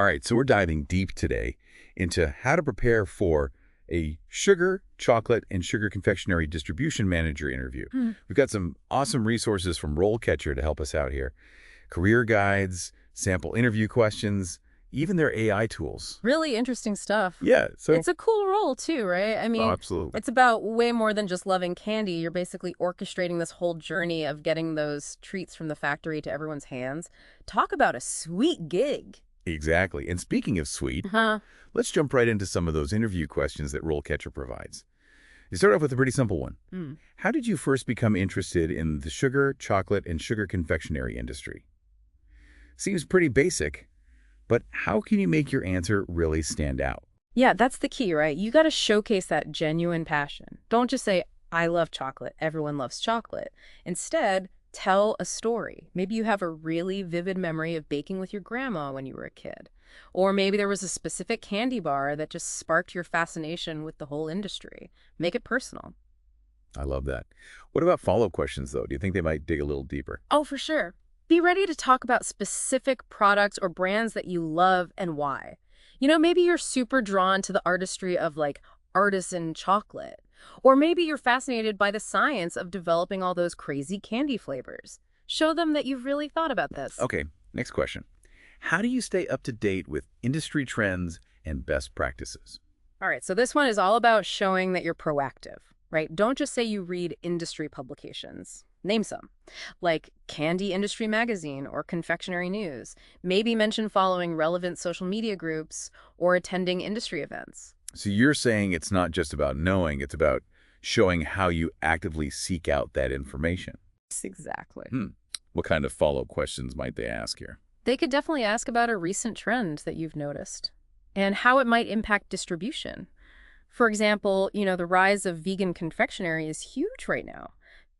All right, so we're diving deep today into how to prepare for a sugar, chocolate, and sugar confectionery distribution manager interview. We've got some awesome resources from RoleCatcher to help us out here. Career guides, sample interview questions, even their AI tools. Really interesting stuff. Yeah, so It's a cool role too, right? I mean, absolutely. it's about way more than just loving candy. You're basically orchestrating this whole journey of getting those treats from the factory to everyone's hands. Talk about a sweet gig. Exactly. And speaking of sweet, Huh? let's jump right into some of those interview questions that RoleCatcher provides. You start off with a pretty simple one. Hmm. How did you first become interested in the sugar, chocolate, and sugar confectionery industry? Seems pretty basic, but how can you make your answer really stand out? Yeah, that's the key, right? You got to showcase that genuine passion. Don't just say, I love chocolate. Everyone loves chocolate. Instead, tell a story. Maybe you have a really vivid memory of baking with your grandma when you were a kid. Or maybe there was a specific candy bar that just sparked your fascination with the whole industry. Make it personal. I love that. What about follow-up questions, though? Do you think they might dig a little deeper? Oh, for sure. Be ready to talk about specific products or brands that you love and why. Maybe you're super drawn to the artistry of artisan chocolate. Or maybe you're fascinated by the science of developing all those crazy candy flavors. Show them that you've really thought about this. Okay, next question. How do you stay up to date with industry trends and best practices? All right, so this one is all about showing that you're proactive, right? Don't just say you read industry publications. Name some, like Candy Industry Magazine or Confectionery News. Maybe mention following relevant social media groups or attending industry events. So you're saying it's not just about knowing, it's about showing how you actively seek out that information. Exactly. What kind of follow-up questions might they ask here? They could definitely ask about a recent trend that you've noticed and how it might impact distribution. For example, the rise of vegan confectionery is huge right now.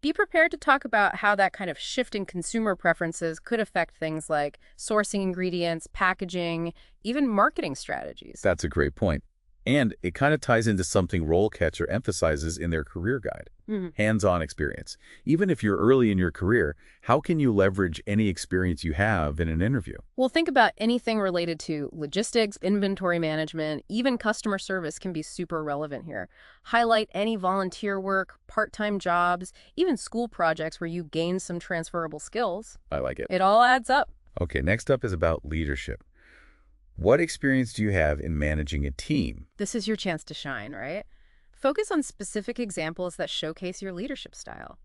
Be prepared to talk about how that kind of shift in consumer preferences could affect things like sourcing ingredients, packaging, even marketing strategies. That's a great point. And it kind of ties into something RoleCatcher emphasizes in their career guide, hands-on experience. Even if you're early in your career, how can you leverage any experience you have in an interview? Well, think about anything related to logistics, inventory management, even customer service can be super relevant here. Highlight any volunteer work, part-time jobs, even school projects where you gain some transferable skills. I like it. It all adds up. Okay, next up is about leadership. What experience do you have in managing a team? This is your chance to shine, right? Focus on specific examples that showcase your leadership style.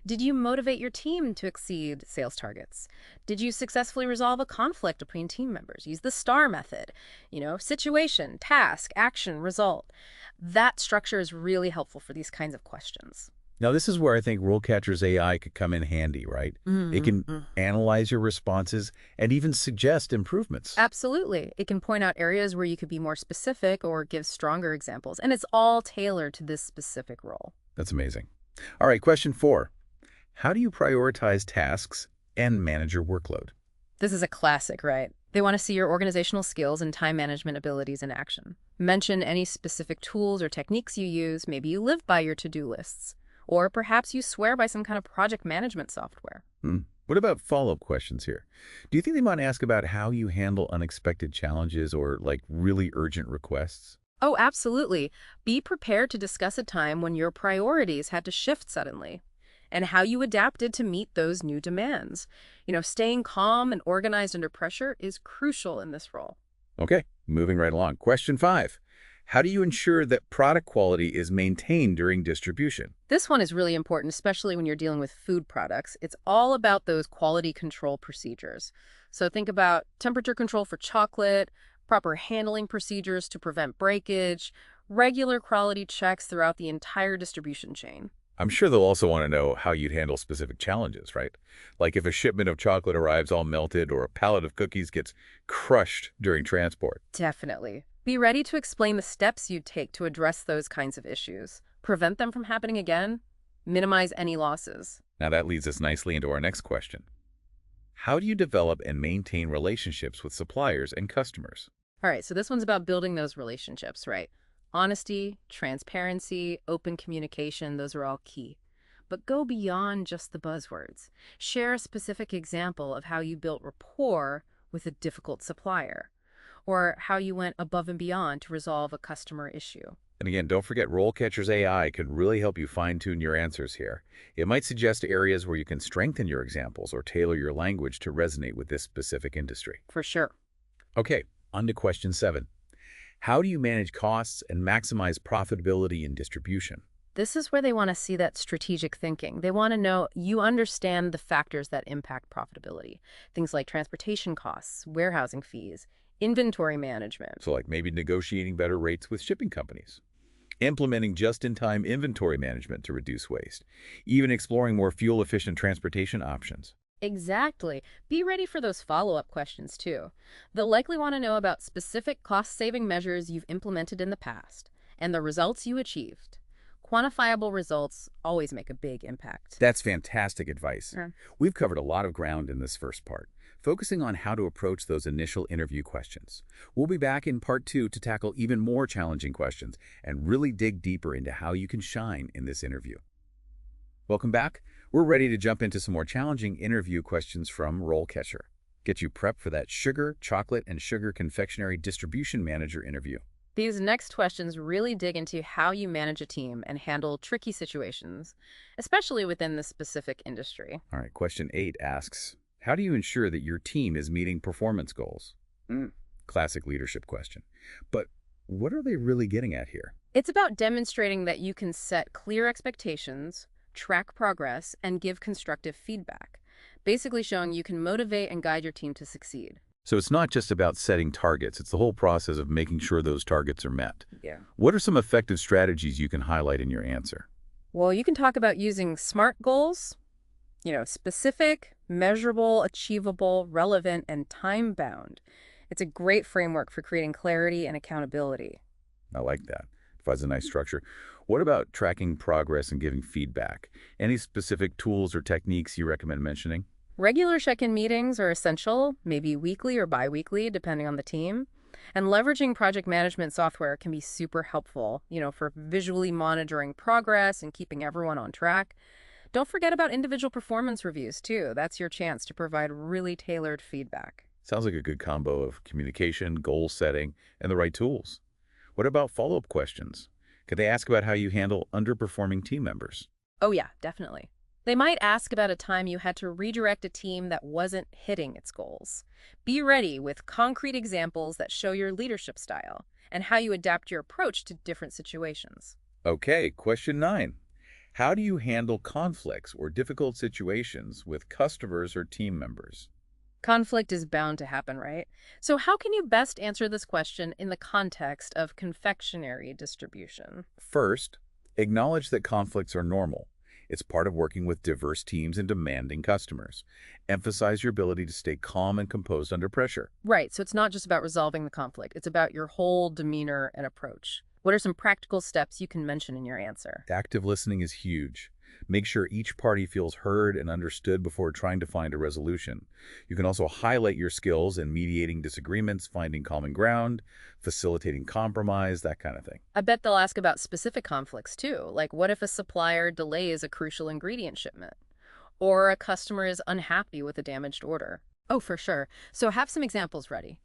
Did you motivate your team to exceed sales targets? Did you successfully resolve a conflict between team members? Use the STAR method. Situation, task, action, result. That structure is really helpful for these kinds of questions. Now, this is where I think RoleCatcher's AI could come in handy, right? It can analyze your responses and even suggest improvements. Absolutely. It can point out areas where you could be more specific or give stronger examples, and it's all tailored to this specific role. That's amazing. All right, question 4. How do you prioritize tasks and manage your workload? This is a classic, right? They want to see your organizational skills and time management abilities in action. Mention any specific tools or techniques you use. Maybe you live by your to-do lists. Or perhaps you swear by some kind of project management software. What about follow-up questions here? Do you think they might ask about how you handle unexpected challenges or really urgent requests? Oh, absolutely. Be prepared to discuss a time when your priorities had to shift suddenly and how you adapted to meet those new demands. Staying calm and organized under pressure is crucial in this role. Okay, moving right along. Question 5. How do you ensure that product quality is maintained during distribution? This one is really important, especially when you're dealing with food products. It's all about those quality control procedures. So think about temperature control for chocolate, proper handling procedures to prevent breakage, regular quality checks throughout the entire distribution chain. I'm sure they'll also want to know how you'd handle specific challenges, right? Like if a shipment of chocolate arrives all melted or a pallet of cookies gets crushed during transport. Definitely. Be ready to explain the steps you'd take to address those kinds of issues, prevent them from happening again, minimize any losses. Now that leads us nicely into our next question. How do you develop and maintain relationships with suppliers and customers? All right, so this one's about building those relationships, right? Honesty, transparency, open communication, those are all key. But go beyond just the buzzwords. Share a specific example of how you built rapport with a difficult supplier. or how you went above and beyond to resolve a customer issue. And again, don't forget RoleCatcher's AI could really help you fine-tune your answers here. It might suggest areas where you can strengthen your examples or tailor your language to resonate with this specific industry. For sure. Okay, on to question 7. How do you manage costs and maximize profitability in distribution? This is where they want to see that strategic thinking. They want to know you understand the factors that impact profitability. Things like transportation costs, warehousing fees, inventory management. So like maybe negotiating better rates with shipping companies, implementing just-in-time inventory management to reduce waste, even exploring more fuel-efficient transportation options. Exactly. Be ready for those follow-up questions, too. They'll likely want to know about specific cost-saving measures you've implemented in the past and the results you achieved. Quantifiable results always make a big impact. That's fantastic advice. Yeah. We've covered a lot of ground in this first part, focusing on how to approach those initial interview questions. We'll be back in part 2 to tackle even more challenging questions and really dig deeper into how you can shine in this interview. Welcome back. We're ready to jump into some more challenging interview questions from RoleCatcher. Get you prepped for that sugar, chocolate, and sugar confectionery distribution manager interview. These next questions really dig into how you manage a team and handle tricky situations, especially within the specific industry. All right, question 8 asks, how do you ensure that your team is meeting performance goals? Classic leadership question. But what are they really getting at here? It's about demonstrating that you can set clear expectations, track progress, and give constructive feedback, basically showing you can motivate and guide your team to succeed. So it's not just about setting targets, it's the whole process of making sure those targets are met. Yeah. What are some effective strategies you can highlight in your answer? Well, you can talk about using SMART goals, specific, measurable, achievable, relevant, and time-bound. It's a great framework for creating clarity and accountability. I like that. Provides a nice structure. What about tracking progress and giving feedback? Any specific tools or techniques you recommend mentioning? Regular check-in meetings are essential, maybe weekly or bi-weekly, depending on the team. And leveraging project management software can be super helpful, for visually monitoring progress and keeping everyone on track. Don't forget about individual performance reviews, too. That's your chance to provide really tailored feedback. Sounds like a good combo of communication, goal setting, and the right tools. What about follow-up questions? Could they ask about how you handle underperforming team members? Oh yeah, definitely. They might ask about a time you had to redirect a team that wasn't hitting its goals. Be ready with concrete examples that show your leadership style and how you adapt your approach to different situations. Okay, question 9. How do you handle conflicts or difficult situations with customers or team members? Conflict is bound to happen, right? So how can you best answer this question in the context of confectionery distribution? First, acknowledge that conflicts are normal. It's part of working with diverse teams and demanding customers. Emphasize your ability to stay calm and composed under pressure. Right, so it's not just about resolving the conflict. It's about your whole demeanor and approach. What are some practical steps you can mention in your answer? Active listening is huge. Make sure each party feels heard and understood before trying to find a resolution. You can also highlight your skills in mediating disagreements, finding common ground, facilitating compromise, that kind of thing. I bet they'll ask about specific conflicts too, like what if a supplier delays a crucial ingredient shipment? Or a customer is unhappy with a damaged order? Oh, for sure. So have some examples ready.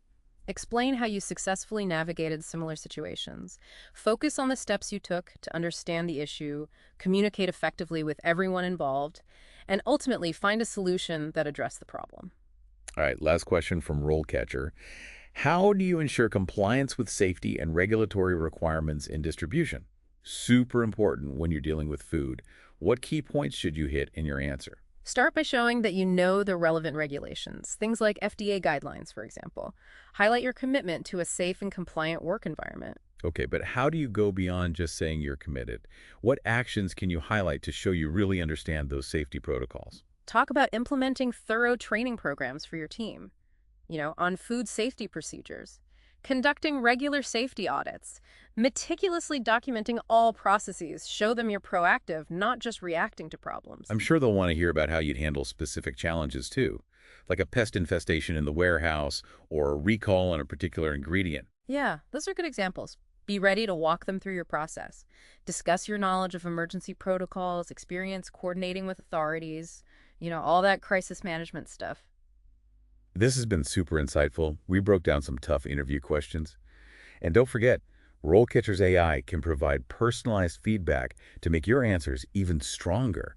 Explain how you successfully navigated similar situations. Focus on the steps you took to understand the issue, communicate effectively with everyone involved, and ultimately find a solution that addressed the problem. All right, last question from RoleCatcher. How do you ensure compliance with safety and regulatory requirements in distribution? Super important when you're dealing with food. What key points should you hit in your answer? Start by showing that you know the relevant regulations, things like FDA guidelines, for example. Highlight your commitment to a safe and compliant work environment. Okay, but how do you go beyond just saying you're committed? What actions can you highlight to show you really understand those safety protocols? Talk about implementing thorough training programs for your team, on food safety procedures, conducting regular safety audits, meticulously documenting all processes. Show them you're proactive, not just reacting to problems. I'm sure they'll want to hear about how you'd handle specific challenges too, like a pest infestation in the warehouse or a recall on a particular ingredient. Yeah, those are good examples. Be ready to walk them through your process. Discuss your knowledge of emergency protocols, experience coordinating with authorities, all that crisis management stuff. This has been super insightful. We broke down some tough interview questions. And don't forget, RoleCatcher's AI can provide personalized feedback to make your answers even stronger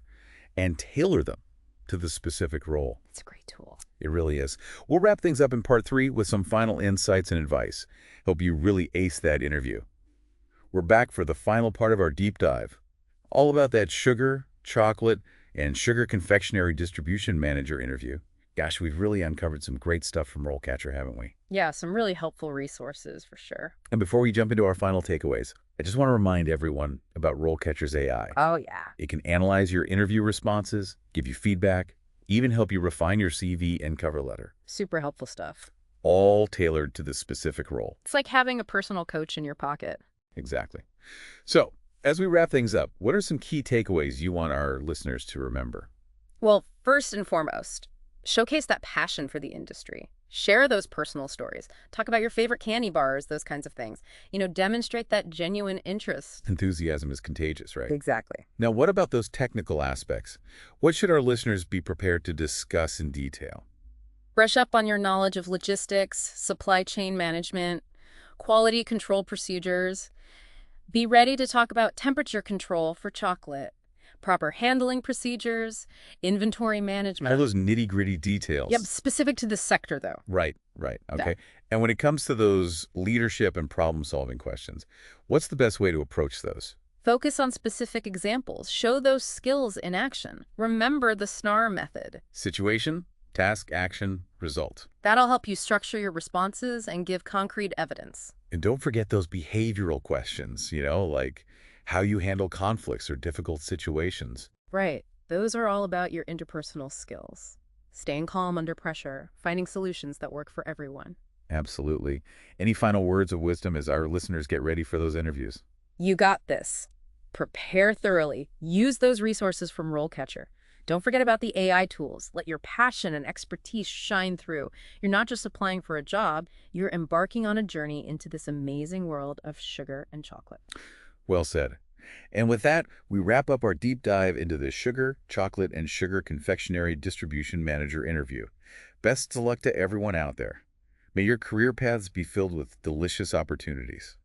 and tailor them to the specific role. It's a great tool. It really is. We'll wrap things up in part 3 with some final insights and advice. Hope you really ace that interview. We're back for the final part of our deep dive, all about that sugar, chocolate, and sugar confectionery distribution manager interview. Gosh, we've really uncovered some great stuff from RoleCatcher, haven't we? Yeah, some really helpful resources for sure. And before we jump into our final takeaways, I just want to remind everyone about RoleCatcher's AI. Oh, yeah. It can analyze your interview responses, give you feedback, even help you refine your CV and cover letter. Super helpful stuff. All tailored to the specific role. It's like having a personal coach in your pocket. Exactly. So, as we wrap things up, what are some key takeaways you want our listeners to remember? Well, first and foremost, showcase that passion for the industry. Share those personal stories. Talk about your favorite candy bars, those kinds of things. Demonstrate that genuine interest. Enthusiasm is contagious, right? Exactly. Now, what about those technical aspects? What should our listeners be prepared to discuss in detail? Brush up on your knowledge of logistics, supply chain management, quality control procedures. Be ready to talk about temperature control for chocolate, proper handling procedures, inventory management. All those nitty-gritty details. Yep, specific to the sector, though. Right. Okay. And when it comes to those leadership and problem-solving questions, what's the best way to approach those? Focus on specific examples. Show those skills in action. Remember the SNAR method. Situation, task, action, result. That'll help you structure your responses and give concrete evidence. And don't forget those behavioral questions, like how you handle conflicts or difficult situations. Right. Those are all about your interpersonal skills. Staying calm under pressure, finding solutions that work for everyone. Absolutely. Any final words of wisdom as our listeners get ready for those interviews? You got this. Prepare thoroughly. Use those resources from RoleCatcher. Don't forget about the AI tools. Let your passion and expertise shine through. You're not just applying for a job, you're embarking on a journey into this amazing world of sugar and chocolate. Well said. And with that, we wrap up our deep dive into the sugar, chocolate, and sugar confectionery distribution manager interview. Best of luck to everyone out there. May your career paths be filled with delicious opportunities.